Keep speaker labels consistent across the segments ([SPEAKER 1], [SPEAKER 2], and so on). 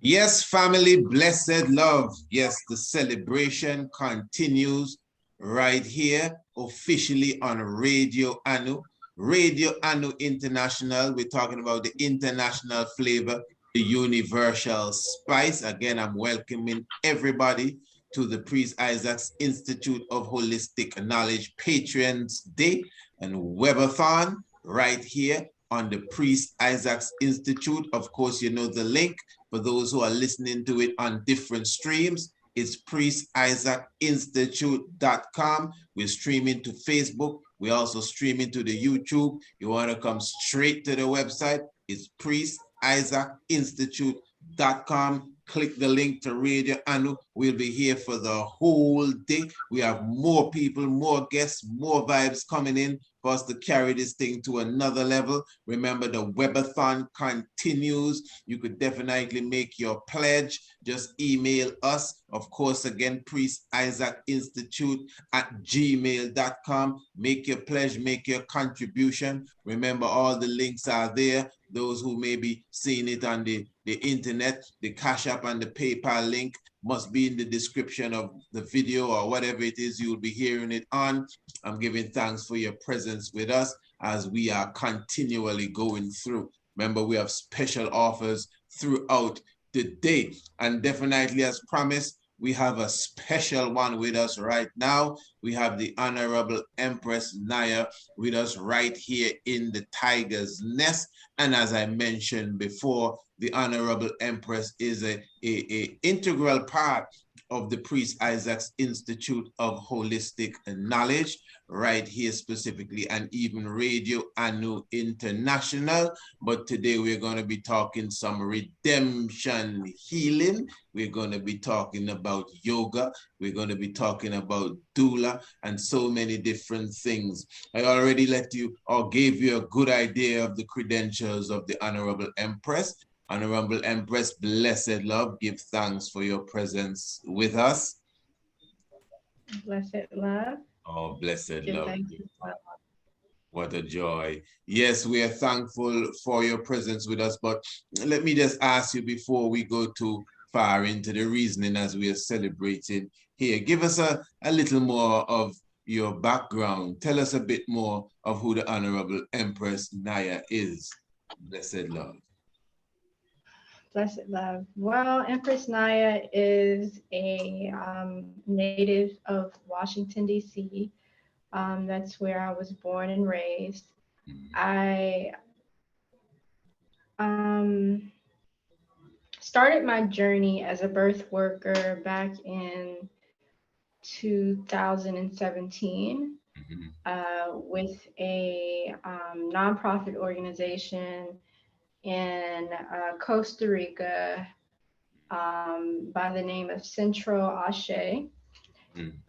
[SPEAKER 1] Yes, family, blessed love. Yes, the celebration continues right here, officially on Radio Anu. Radio Anu International. We're talking about the international flavor, the universal spice. Again, I'm welcoming everybody to the Priest Isaac's Institute of Holistic Knowledge Patrons Day and Webathon right here on the Priest Isaac's Institute. Of course, you know the link. For those who are listening to it on different streams, it's priestisaacinstitute.com. We're streaming to Facebook. We're also streaming to the YouTube. You want to come straight to the website, it's priestisaacinstitute.com. Click the link to Radio Anu. We'll be here for the whole day. We have more people, more guests, more vibes coming in for us to carry this thing to another level. Remember, the webathon continues. You could definitely make your pledge. Just email us. Of course, again, priestisaacinstitute@gmail.com. Make your pledge, make your contribution. Remember, all the links are there. Those who may be seeing it on the internet, the CashApp and the PayPal link must be in the description of the video or whatever it is you'll be hearing it on. I'm giving thanks for your presence with us as we are continually going through. Remember, we have special offers throughout the day. And definitely, as promised, we have a special one with us right now. We have the Honorable Empress Naya with us right here in the Tiger's Nest. And as I mentioned before, the Honorable Empress is a integral part of the Priest Isaac's Institute of Holistic Knowledge, right here specifically, and even Radio Anu International. But today we're going to be talking some redemption healing. We're going to be talking about yoga. We're going to be talking about doula and so many different things. I already let you or gave you a good idea of the credentials of the Honorable Empress. Honorable Empress, blessed love, give thanks for your presence with us.
[SPEAKER 2] Blessed love.
[SPEAKER 1] Oh, blessed love. What a joy. Yes, we are thankful for your presence with us, but let me just ask you before we go too far into the reasoning as we are celebrating here, give us a little more of your background. Tell us a bit more of who the Honorable Empress Naya is. Blessed love.
[SPEAKER 2] Blessed love. Well, Empress Naya is a native of Washington, D.C. That's where I was born and raised. I started my journey as a birth worker back in 2017 with a nonprofit organization in Costa Rica by the name of Central Ashe.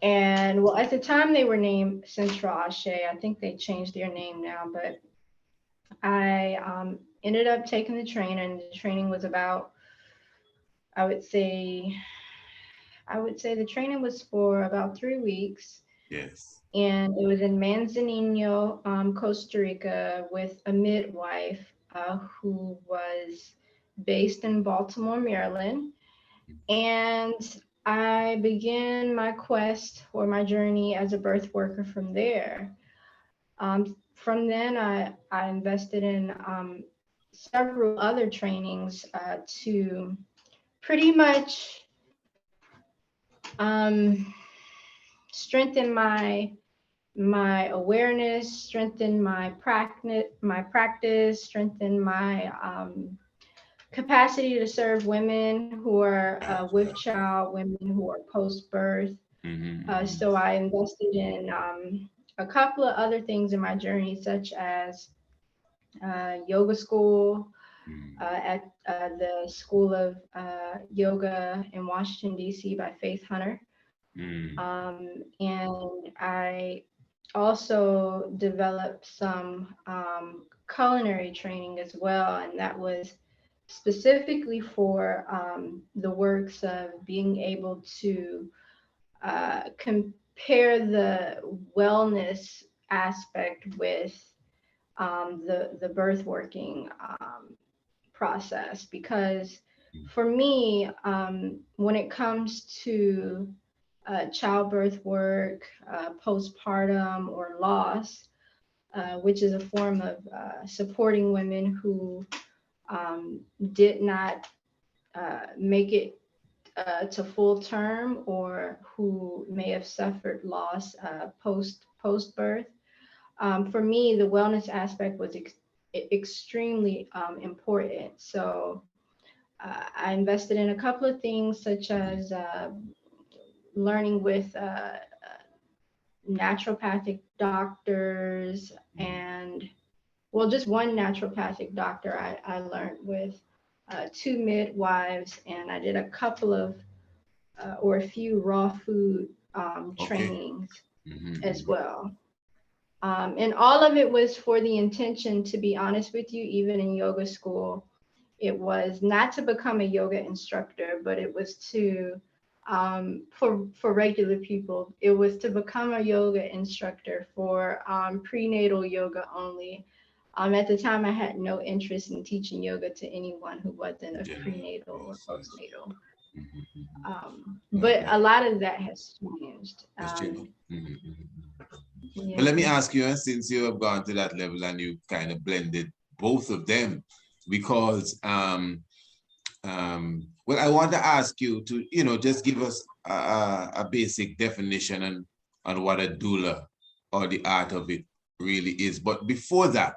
[SPEAKER 2] And well, at the time they were named Central Ashe. I think they changed their name now, but I ended up taking the training, and the training was about, I would say the training was for about 3 weeks.
[SPEAKER 1] Yes.
[SPEAKER 2] And it was in Manzanillo, Costa Rica, with a midwife who was based in Baltimore, Maryland. And I began my quest or my journey as a birth worker from there. From then, I invested in several other trainings to pretty much strengthen my awareness, strengthen my practice, strengthen my capacity to serve women who are with child, women who are post-birth. So I invested in a couple of other things in my journey, such as yoga school at the School of Yoga in Washington, D.C. by Faith Hunter. And I also developed some culinary training as well, and that was specifically for the works of being able to compare the wellness aspect with the birth working process, because For me, when it comes to childbirth work, postpartum, or loss, which is a form of supporting women who did not make it to full term, or who may have suffered loss post birth. For me, the wellness aspect was extremely important. So I invested in a couple of things, such as learning with naturopathic doctors, and well, just one naturopathic doctor I learned with, two midwives, and I did a couple of or a few raw food trainings as well. And all of it was for the intention, to be honest with you, even in yoga school, it was not to become a yoga instructor, but it was to, for regular people, it was to become a yoga instructor for prenatal yoga only. At the time, I had no interest in teaching yoga to anyone who wasn't a prenatal or postnatal. But a lot of that has changed.
[SPEAKER 1] But let me ask you, since you have gone to that level and you kind of blended both of them, because well, I want to ask you to, just give us a basic definition on what a doula or the art of it really is. But before that,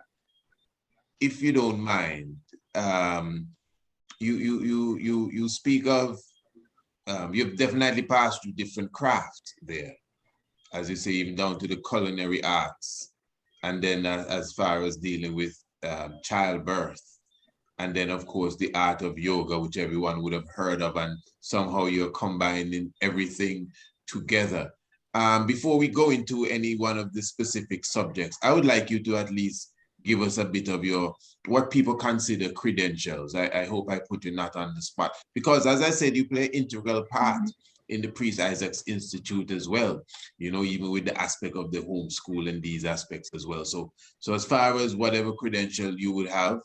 [SPEAKER 1] if you don't mind, you speak of, you've definitely passed through different crafts there, as you say, even down to the culinary arts, and then as far as dealing with childbirth, and then of course the art of yoga, which everyone would have heard of, and somehow you're combining everything together. Before we go into any one of the specific subjects, I would like you to at least give us a bit of what people consider credentials. I hope I put you not on the spot, because as I said, you play an integral part in the Priest Isaac's Institute as well, even with the aspect of the homeschool and these aspects as well. So as far as whatever credential you would have,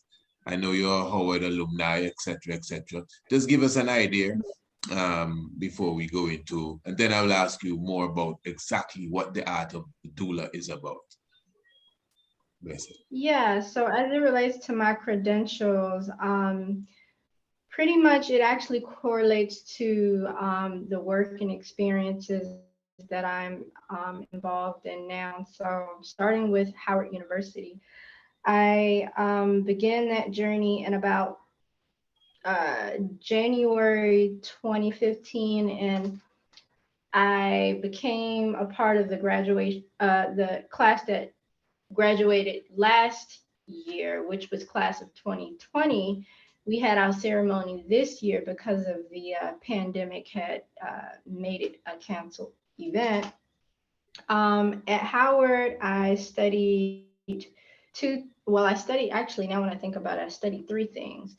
[SPEAKER 1] I know you're a Howard alumni, etc., etc. Just give us an idea before we go into, and then I will ask you more about exactly what the art of the doula is about.
[SPEAKER 2] Yeah, so as it relates to my credentials, pretty much it actually correlates to the work and experiences that I'm involved in now. So starting with Howard University, I began that journey in about January 2015, and I became a part of the the class that graduated last year, which was class of 2020. We had our ceremony this year because of the pandemic had made it a canceled event. At Howard, I studied actually, now when I think about it, I studied three things.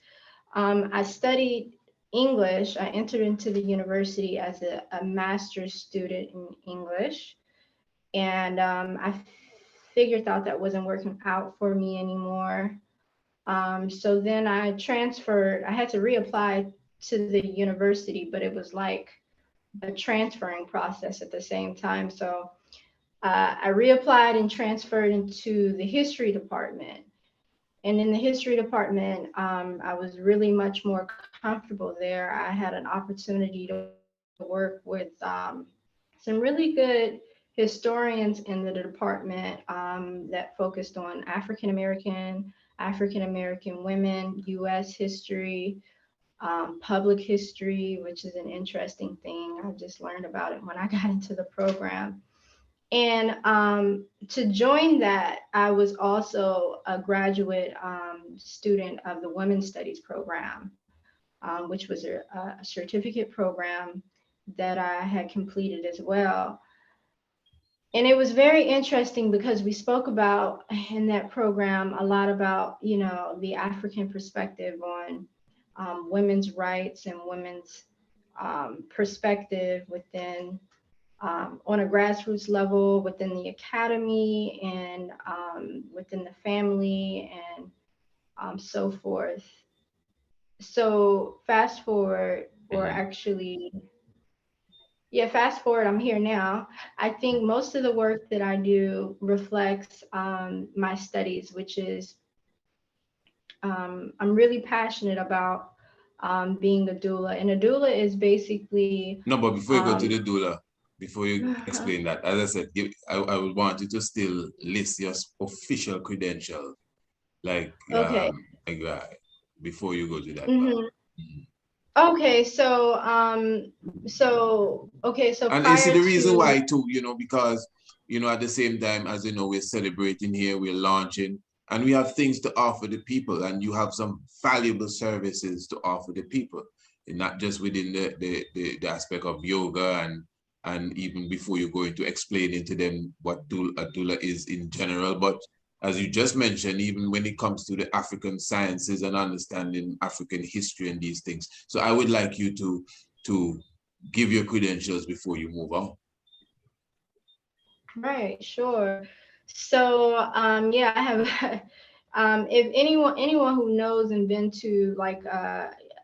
[SPEAKER 2] I studied English. I entered into the university as a master's student in English. And I figured out that wasn't working out for me anymore. So then I transferred. I had to reapply to the university, but it was like a transferring process at the same time. So I reapplied and transferred into the history department. And in the history department, I was really much more comfortable there. I had an opportunity to work with some really good historians in the department that focused on African American women, U.S. history, public history, which is an interesting thing. I just learned about it when I got into the program. And to join that, I was also a graduate student of the Women's Studies program, which was a certificate program that I had completed as well. And it was very interesting because we spoke about in that program a lot about, the African perspective on women's rights and women's perspective within, on a grassroots level, within the academy and within the family and so forth. so fast forward, or actually, yeah, fast forward, I'm here now. I think most of the work that I do reflects my studies, which is I'm really passionate about being a doula. And a doula is basically,
[SPEAKER 1] No, but before you go to the doula, before you explain that, as I said, I would want you to still list your official credentials, like,
[SPEAKER 2] okay.
[SPEAKER 1] before you go to that part.
[SPEAKER 2] Hmm. Okay, so
[SPEAKER 1] And you see
[SPEAKER 2] prior
[SPEAKER 1] the reason
[SPEAKER 2] to,
[SPEAKER 1] why too, because, at the same time, as we're celebrating here, we're launching, and we have things to offer the people, and you have some valuable services to offer the people, and not just within the aspect of yoga, and even before you go into explaining to them what a doula is in general, but as you just mentioned, even when it comes to the African sciences and understanding African history and these things. So I would like you to give your credentials before you move on.
[SPEAKER 2] right, sure. So yeah, I have if anyone who knows and been to like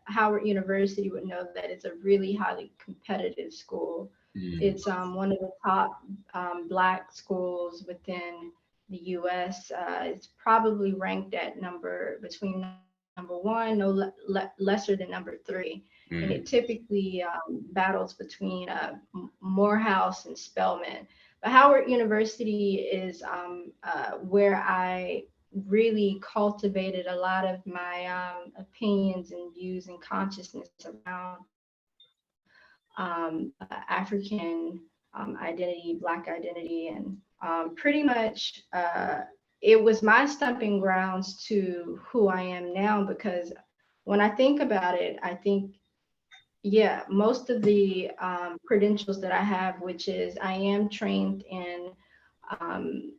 [SPEAKER 2] Howard University would know that it's a really highly competitive school. It's one of the top Black schools within the U.S. It's probably ranked at between number one, no lesser than number three, and it typically battles between Morehouse and Spelman. But Howard University is where I really cultivated a lot of my opinions and views and consciousness around African identity, Black identity, and pretty much it was my stumping grounds to who I am now. Because when I think about it, I think, yeah, most of the credentials that I have, which is I am trained in, um,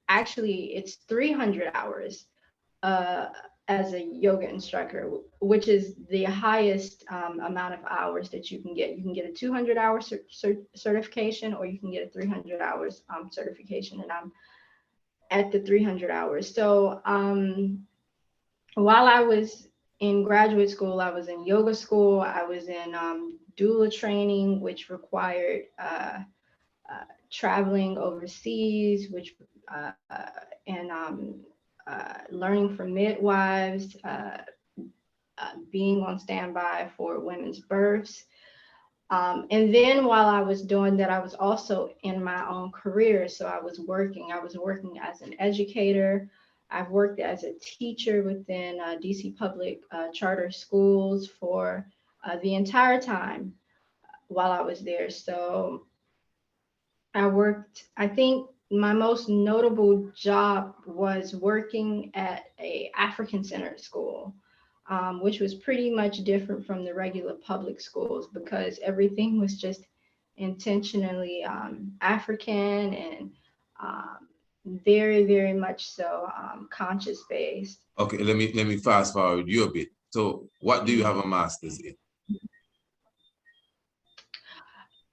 [SPEAKER 2] actually, it's 300 hours uh, as a yoga instructor, which is the highest amount of hours that you can get. You can get a 200-hour certification, or you can get a 300 hours certification, and I'm at the 300 hours. So while I was in graduate school, I was in yoga school, I was in doula training, which required traveling overseas, which and learning from midwives, being on standby for women's births. And then while I was doing that, I was also in my own career. So I was working. I was working as an educator. I've worked as a teacher within DC public charter schools for the entire time while I was there. So I worked, I think my most notable job was working at a African centered school, which was pretty much different from the regular public schools because everything was just intentionally African and very, very much so conscious based.
[SPEAKER 1] Okay, let me fast forward you a bit. So what do you have a master's in?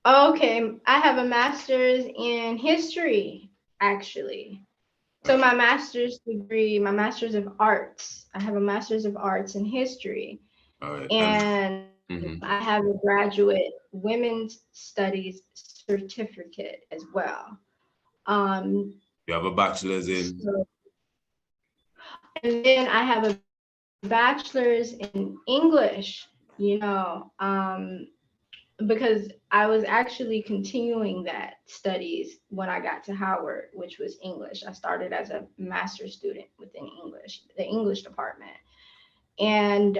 [SPEAKER 2] Okay, I have a master's in history, actually. So my master's degree, my master's of arts, I have a master's of arts in history,
[SPEAKER 1] All right.
[SPEAKER 2] and I have a graduate women's studies certificate as well.
[SPEAKER 1] You have a bachelor's in?
[SPEAKER 2] And then I have a bachelor's in English, because I was actually continuing that studies when I got to Howard, which was English. I started as a master's student within English, the English department. And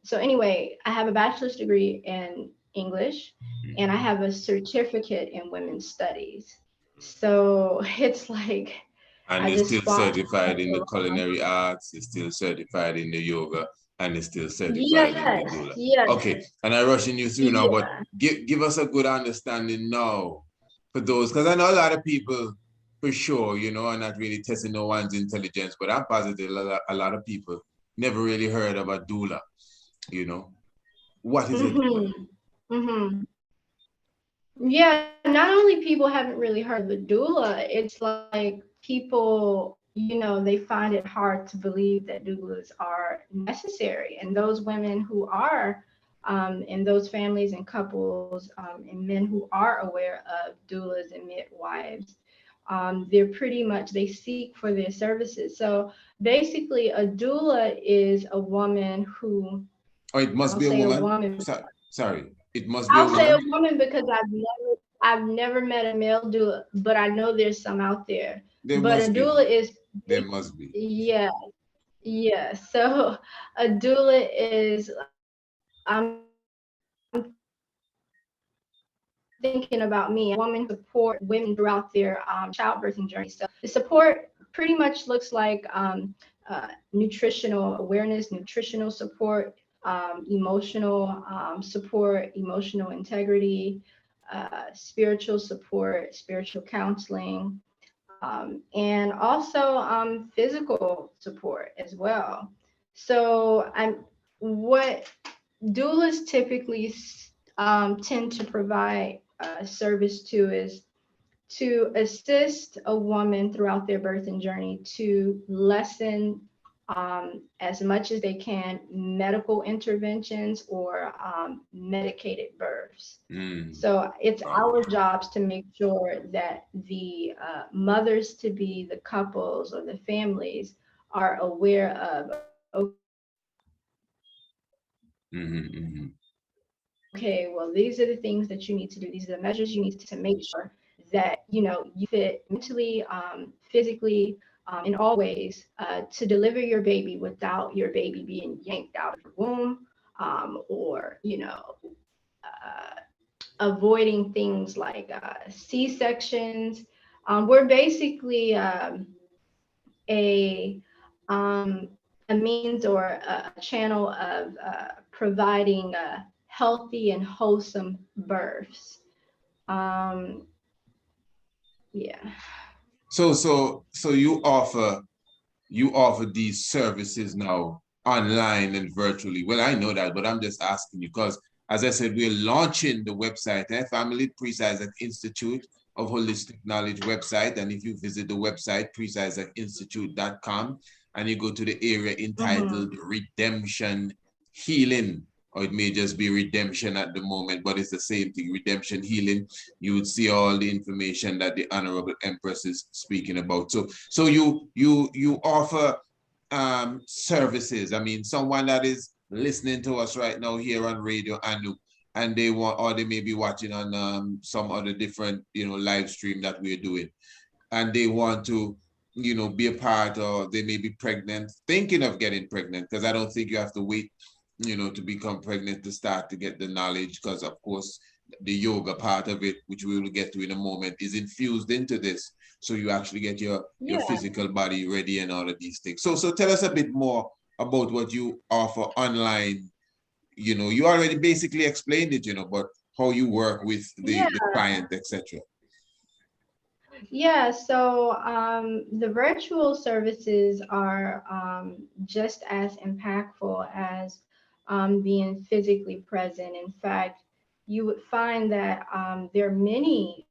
[SPEAKER 2] so anyway, I have a bachelor's degree in English and I have a certificate in women's studies. So it's like
[SPEAKER 1] And
[SPEAKER 2] I
[SPEAKER 1] you're
[SPEAKER 2] just
[SPEAKER 1] still
[SPEAKER 2] bounced.
[SPEAKER 1] certified in the culinary arts, you're still certified in the yoga, and you're still certified in the
[SPEAKER 2] Yes,
[SPEAKER 1] doula.
[SPEAKER 2] yes,
[SPEAKER 1] Okay, and I'm rushing you through now, but
[SPEAKER 2] yeah.
[SPEAKER 1] give us a good understanding now for those, because I know a lot of people, for sure, are not really testing no one's intelligence, but I'm positive a lot of people never really heard of a doula, What is it?
[SPEAKER 2] Yeah, not only people haven't really heard of the doula, it's like people they find it hard to believe that doulas are necessary. And those women who are, and those families and couples and men who are aware of doulas and midwives, they seek for their services. So basically, a doula is a woman who,
[SPEAKER 1] Or it must
[SPEAKER 2] I'll
[SPEAKER 1] be a
[SPEAKER 2] say a
[SPEAKER 1] woman.
[SPEAKER 2] woman.
[SPEAKER 1] Sorry, it must be a
[SPEAKER 2] I'll say a
[SPEAKER 1] woman.
[SPEAKER 2] woman because I've never met a male doula, but I know there's some out there.
[SPEAKER 1] There
[SPEAKER 2] But a
[SPEAKER 1] must be.
[SPEAKER 2] doula is,
[SPEAKER 1] There must be.
[SPEAKER 2] yeah, yeah. So a doula is, I'm thinking about me, a woman who support women throughout their childbirthing journey. So the support pretty much looks like nutritional awareness, nutritional support, emotional support, emotional integrity, spiritual support, spiritual counseling, and also physical support as well. So what doulas typically tend to provide service to is to assist a woman throughout their birthing journey to lessen as much as they can medical interventions or medicated births. So it's our jobs to make sure that the mothers to be, the couples or the families are aware of, okay, well, these are the things that you need to do. These are the measures you need to make sure that you fit mentally, physically, in all ways to deliver your baby without your baby being yanked out of the womb, or avoiding things like C-sections. We're basically a um, a means or a channel of providing healthy and wholesome births. Yeah.
[SPEAKER 1] So you offer these services now online and virtually. Well, I know that, but I'm just asking you because, as I said, we're launching the website, Family Priest Isaac Institute of Holistic Knowledge website. And if you visit the website, priestisaacinstitute.com, and you go to the area entitled Redemption Healing, or it may just be redemption at the moment, but it's the same thing, redemption healing. You would see all the information that the Honorable Empress is speaking about. So you offer services. I mean, someone that is listening to us right now here on radio and they want, or they may be watching on some other different live stream that we're doing, and they want to be a part, or they may be pregnant, thinking of getting pregnant, because I don't think you have to wait to become pregnant to start to get the knowledge, because of course the yoga part of it, which we will get to in a moment, is infused into this. So you actually get your physical body ready and all of these things. So tell us a bit more about what you offer online. You already basically explained it, but how you work with the client, etc.
[SPEAKER 2] Yeah, so the virtual services are just as impactful as being physically present. In fact, you would find that there are many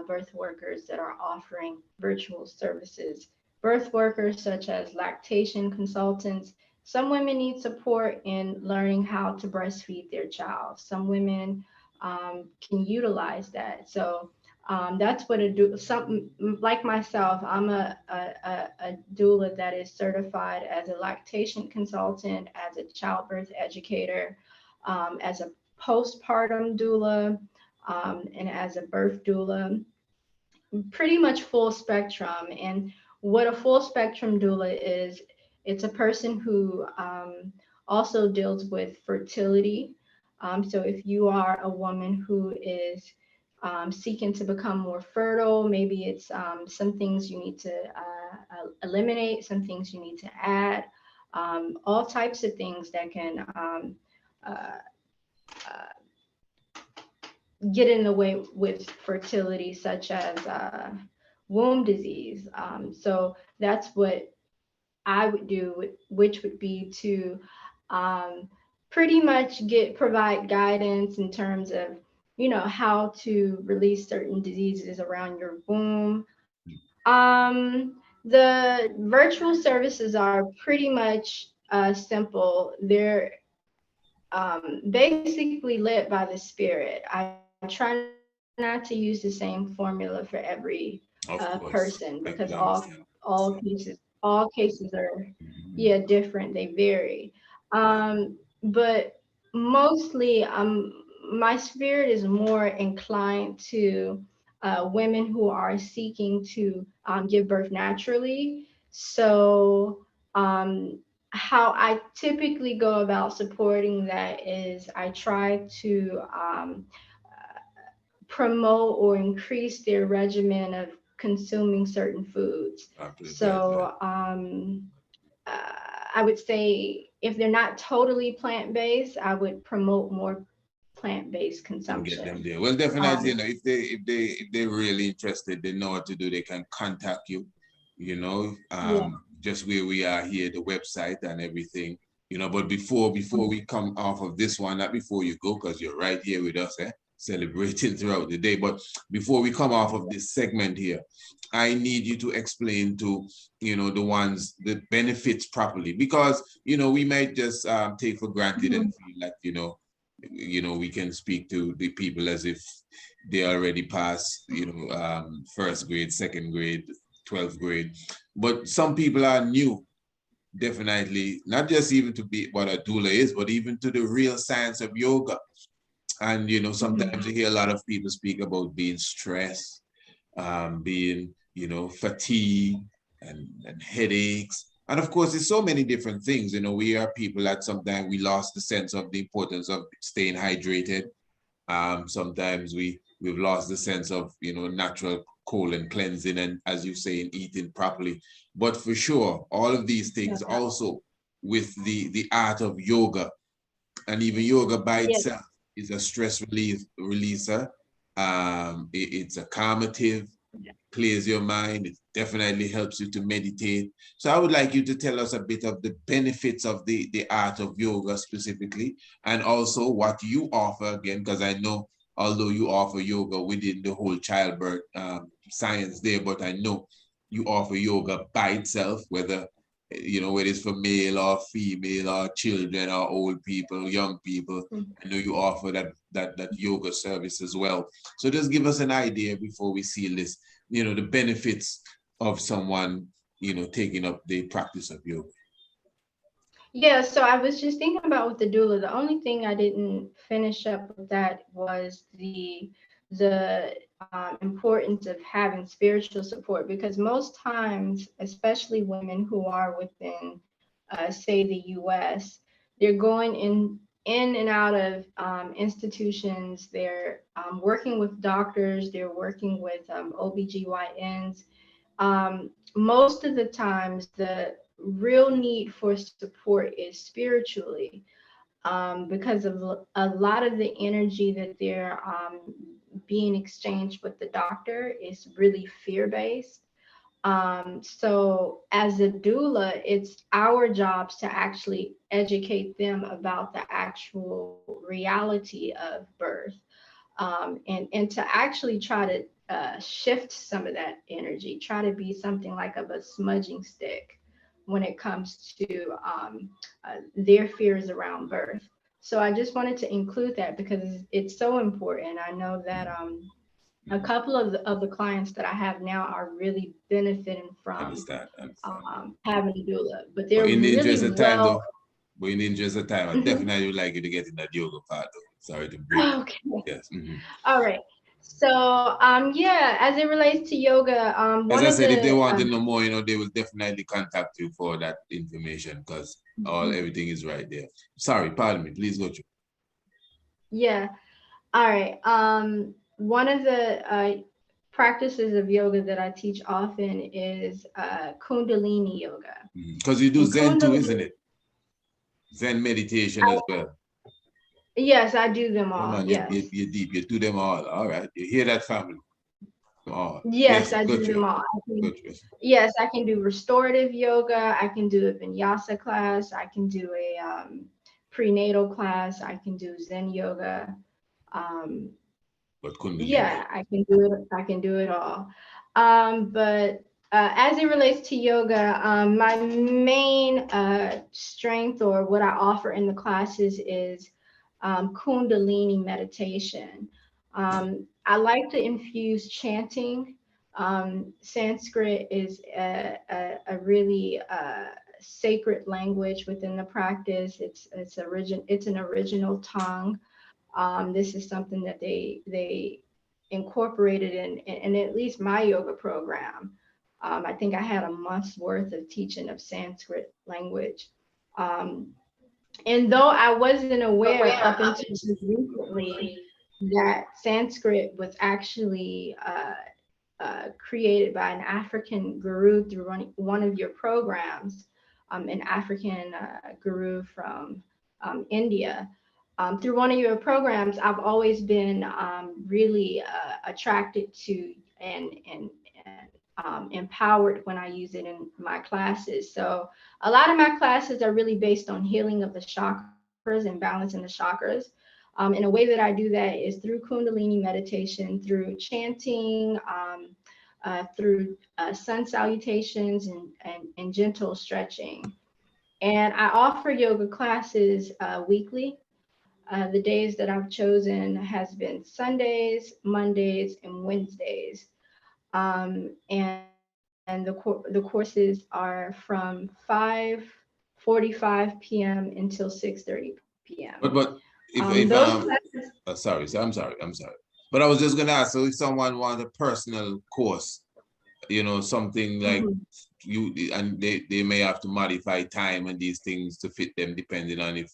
[SPEAKER 2] birth workers that are offering virtual services. Birth workers such as lactation consultants. Some women need support in learning how to breastfeed their child. Some women can utilize that. So that's what a doula, something like myself, I'm a doula that is certified as a lactation consultant, as a childbirth educator, as a postpartum doula, and as a birth doula, pretty much full spectrum. And what a full spectrum doula is, it's a person who also deals with fertility. So if you are a woman who is seeking to become more fertile, maybe it's some things you need to eliminate, some things you need to add, all types of things that can uh, uh, get in the way with fertility, such as womb disease. So that's what I would do, which would be to pretty much provide guidance in terms of, how to release certain diseases around your womb. The virtual services are pretty much simple. They're basically led by the spirit. I try not to use the same formula for every person
[SPEAKER 1] Of
[SPEAKER 2] because
[SPEAKER 1] course, I could understand.
[SPEAKER 2] all cases are different. They vary. But mostly my spirit is more inclined to women who are seeking to give birth naturally. So how I typically go about supporting that is I try to promote or increase their regimen of consuming certain foods.
[SPEAKER 1] After that,
[SPEAKER 2] So I would say if they're not totally plant-based, I would promote more plant-based
[SPEAKER 1] and get them
[SPEAKER 2] consumption.
[SPEAKER 1] there. Well, definitely,
[SPEAKER 2] Um,
[SPEAKER 1] you know, if they're really interested, they know what to do. They can contact you. You know,
[SPEAKER 2] yeah.
[SPEAKER 1] just where we are here, the website and everything. You know, but before we come off of this one, not before you go, because you're right here with us, celebrating throughout the day. But before we come off of this segment here, I need you to explain to, you know, the benefits properly, because, you know, we might just take for granted and
[SPEAKER 2] Mhm.
[SPEAKER 1] feel like, you know, we can speak to the people as if they already passed, you know, first grade, second grade, 12th grade. But some people are new, definitely, not just even to be what a doula is, but even to the real science of yoga. And, you know, sometimes you hear a lot of people speak about being stressed, being, you know, fatigue and headaches. And of course, there's so many different things. You know, we are people that sometimes we lost the sense of the importance of staying hydrated. Sometimes we've lost the sense of, you know, natural colon cleansing and, as you say, in eating properly. But for sure, all of these things
[SPEAKER 2] Yeah.
[SPEAKER 1] also with the art of yoga, and even yoga by
[SPEAKER 2] Yes.
[SPEAKER 1] itself is a stress releaser. It's a calmative, clears your mind. It definitely helps you to meditate. So I would like you to tell us a bit of the benefits of the art of yoga specifically, and also what you offer again, because I know although you offer yoga within the whole childbirth science there, but I know you offer yoga by itself, whether, you know, whether it's for male or female or children or old people, young people.
[SPEAKER 2] Mhm.
[SPEAKER 1] I know you offer that yoga service as well. So just give us an idea before we seal this, you know, the benefits of someone, you know, taking up the practice of yoga.
[SPEAKER 2] Yeah, so I was just thinking about with the doula. The only thing I didn't finish up with that was the importance of having spiritual support, because most times, especially women who are within, say, the U.S., they're going in and out of institutions. They're working with doctors. They're working with OBGYNs. Most of the times, the real need for support is spiritually, because of a lot of the energy that they're being exchanged with the doctor is really fear-based. So as a doula, it's our jobs to actually educate them about the actual reality of birth, and to actually try to shift some of that energy, try to be something like of a smudging stick when it comes to their fears around birth. So I just wanted to include that because it's so important. I know that a couple of the clients that I have now are really benefiting from
[SPEAKER 1] Understand, understand.
[SPEAKER 2] having a doula, but
[SPEAKER 1] But
[SPEAKER 2] they're
[SPEAKER 1] in the interest
[SPEAKER 2] really
[SPEAKER 1] of time,
[SPEAKER 2] well.
[SPEAKER 1] though, but in the interest of time, I
[SPEAKER 2] Mhm.
[SPEAKER 1] definitely would like you to get in that yoga part, though. Sorry to break it.
[SPEAKER 2] Okay.
[SPEAKER 1] Yes.
[SPEAKER 2] All right. So, yeah, as it relates to yoga,
[SPEAKER 1] As
[SPEAKER 2] one
[SPEAKER 1] I
[SPEAKER 2] of
[SPEAKER 1] said, if they
[SPEAKER 2] the
[SPEAKER 1] want to know more, you know, they will definitely contact you for that information, because everything is right there. Sorry, pardon me. Please go through.
[SPEAKER 2] yeah, all right. One of the practices of yoga that I teach often is Kundalini yoga.
[SPEAKER 1] Because you do
[SPEAKER 2] And
[SPEAKER 1] Zen too,
[SPEAKER 2] Kundalini,
[SPEAKER 1] isn't it? Zen meditation as
[SPEAKER 2] I,
[SPEAKER 1] well.
[SPEAKER 2] yes, I do them
[SPEAKER 1] Oh
[SPEAKER 2] all.
[SPEAKER 1] man,
[SPEAKER 2] Yes,
[SPEAKER 1] you're deep. You do them all. All right. You hear that, family? All.
[SPEAKER 2] yes,
[SPEAKER 1] Yes,
[SPEAKER 2] I
[SPEAKER 1] go
[SPEAKER 2] do
[SPEAKER 1] through
[SPEAKER 2] them
[SPEAKER 1] it.
[SPEAKER 2] all.
[SPEAKER 1] Go through it.
[SPEAKER 2] Yes, I can do restorative yoga. I can do a vinyasa class. I can do a prenatal class. I can do Zen yoga. Um,
[SPEAKER 1] But Kundalini.
[SPEAKER 2] yeah, I can do it. I can do it all. But as it relates to yoga, my main strength, or what I offer in the classes, is Kundalini meditation. I like to infuse chanting. Sanskrit is a really sacred language within the practice. It's an original tongue. This is something that they incorporated in at least my yoga program. I think I had a month's worth of teaching of Sanskrit language. And though I wasn't aware up until recently that Sanskrit was actually created by an African guru through one of your programs, an African guru from India. Through one of your programs, I've always been really attracted to and empowered when I use it in my classes. So a lot of my classes are really based on healing of the chakras and balancing the chakras. And a way that I do that is through Kundalini meditation, through chanting, through sun salutations and gentle stretching. And I offer yoga classes weekly. The days that I've chosen has been Sundays, Mondays, and Wednesdays. And the courses are from 5:45 p.m. until 6:30 p.m.
[SPEAKER 1] But if sorry, I'm sorry. But I was just gonna ask, so if someone wants a personal course, you know, something like you, and they may have to modify time and these things to fit them, depending on if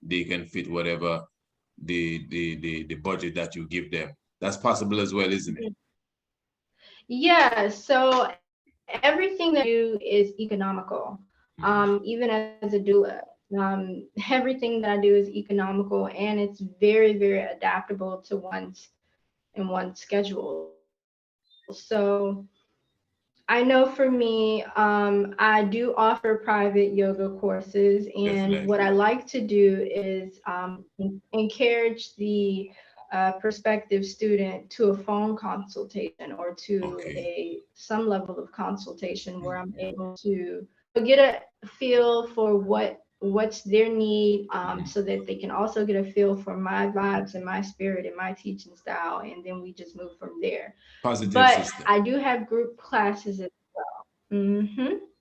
[SPEAKER 1] they can fit whatever the budget that you give them. That's possible as well, isn't it?
[SPEAKER 2] Yeah, so everything that I do is economical. Even as a doula, everything that I do is economical, and it's very, very adaptable to one's schedule. So I know for me, I do offer private yoga courses, and
[SPEAKER 1] Definitely.
[SPEAKER 2] what I like to do is encourage the prospective student to a phone consultation, or to some level of consultation, where I'm able to get a feel for what's their need, so that they can also get a feel for my vibes and my spirit and my teaching style, and then we just move from there.
[SPEAKER 1] Positive
[SPEAKER 2] But
[SPEAKER 1] system.
[SPEAKER 2] I do have group classes as well.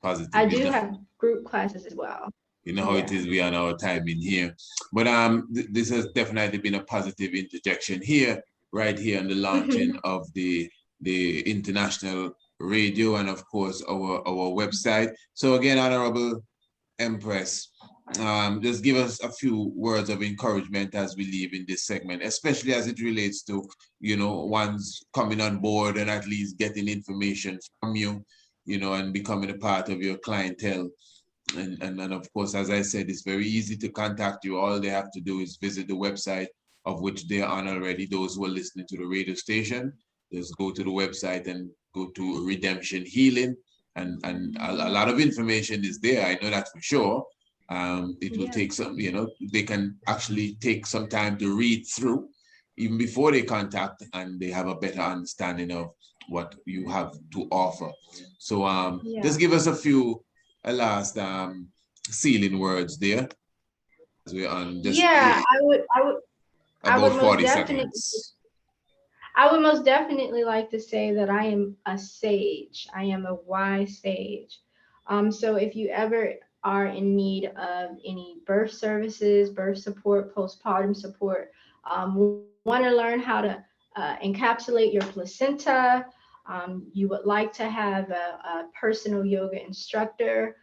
[SPEAKER 1] Positive.
[SPEAKER 2] I do have group classes as well.
[SPEAKER 1] You know how it is, we are on our time in here. But this has definitely been a positive interjection here, right here on the launching of the international radio, and of course our website. So again, Honorable Empress, just give us a few words of encouragement as we leave in this segment, especially as it relates to, you know, one's coming on board and at least getting information from you, you know, and becoming a part of your clientele. And of course, as I said, it's very easy to contact you. All they have to do is visit the website, of which they're on already. Those who are listening to the radio station, just go to the website and go to Redemption Healing. And a lot of information is there. I know that for sure. It will take some, you know, they can actually take some time to read through even before they contact, and they have a better understanding of what you have to offer. So just give us a last sealing words there. As we're on just
[SPEAKER 2] I would
[SPEAKER 1] about
[SPEAKER 2] most
[SPEAKER 1] 40
[SPEAKER 2] definitely
[SPEAKER 1] seconds.
[SPEAKER 2] I would most definitely like to say that I am a sage. I am a wise sage. So if you ever are in need of any birth services, birth support, postpartum support, want to learn how to encapsulate your placenta, you would like to have a personal yoga instructor,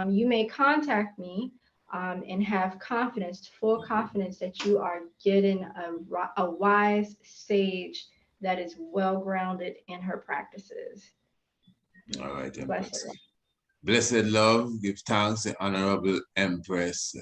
[SPEAKER 2] you may contact me and have confidence, full confidence, that you are getting a wise sage that is well grounded in her practices.
[SPEAKER 1] All right, Empress. Blessed love, give thanks to Honorable Empress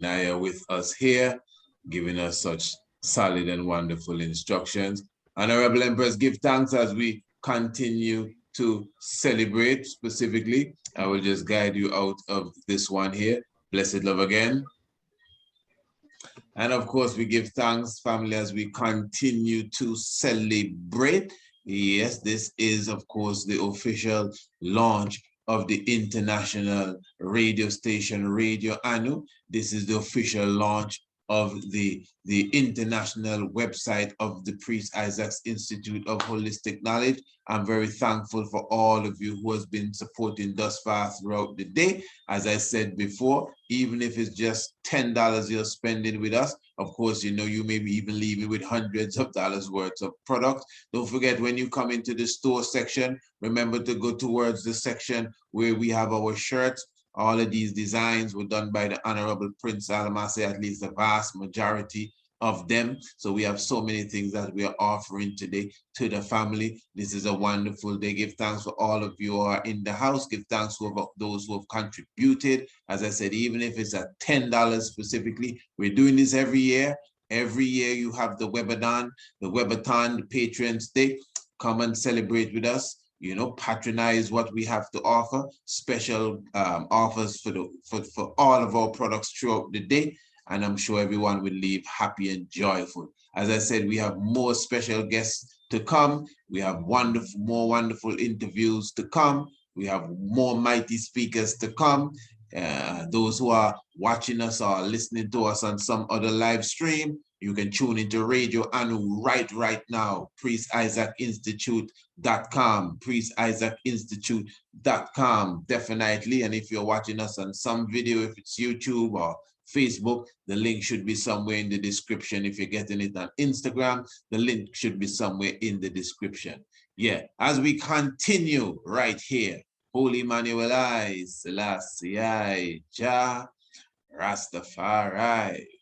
[SPEAKER 1] Naya with us here, giving us such solid and wonderful instructions. Honorable Empress, give thanks as we continue to celebrate specifically. I will just guide you out of this one here. Blessed love again. And of course, we give thanks, family, as we continue to celebrate. Yes, this is, of course, the official launch of the international radio station, Radio Anu. This is the official launch of the international website of the Priest Isaac's Institute of Holistic Knowledge. I'm very thankful for all of you who has been supporting thus far throughout the day. As I said before, even if it's just $10 you're spending with us, of course, you know, you may be even leaving with hundreds of dollars worth of products. Don't forget, when you come into the store section, remember to go towards the section where we have our shirts. All of these designs were done by the Honorable Prince Alamase, at least the vast majority of them. So we have so many things that we are offering today to the family. This is a wonderful day. Give thanks for all of you who are in the house. Give thanks for those who have contributed. As I said, even if it's at $10 specifically, we're doing this every year. Every year you have the Webathon, the Patreons Day. Come and celebrate with us. You know, patronize what we have to offer. Special offers for all of our products throughout the day. And I'm sure everyone will leave happy and joyful. As I said, we have more special guests to come. We have more wonderful interviews to come. We have more mighty speakers to come. Those who are watching us or listening to us on some other live stream, you can tune into Radio Anu right now, priestisaacinstitute.com, priestisaacinstitute.com, definitely. And if you're watching us on some video, if it's YouTube or Facebook, the link should be somewhere in the description. If you're getting it on Instagram, the link should be somewhere in the description. Yeah, as we continue right here, Holy Manuel I, Selassie I, Jah, Rastafari.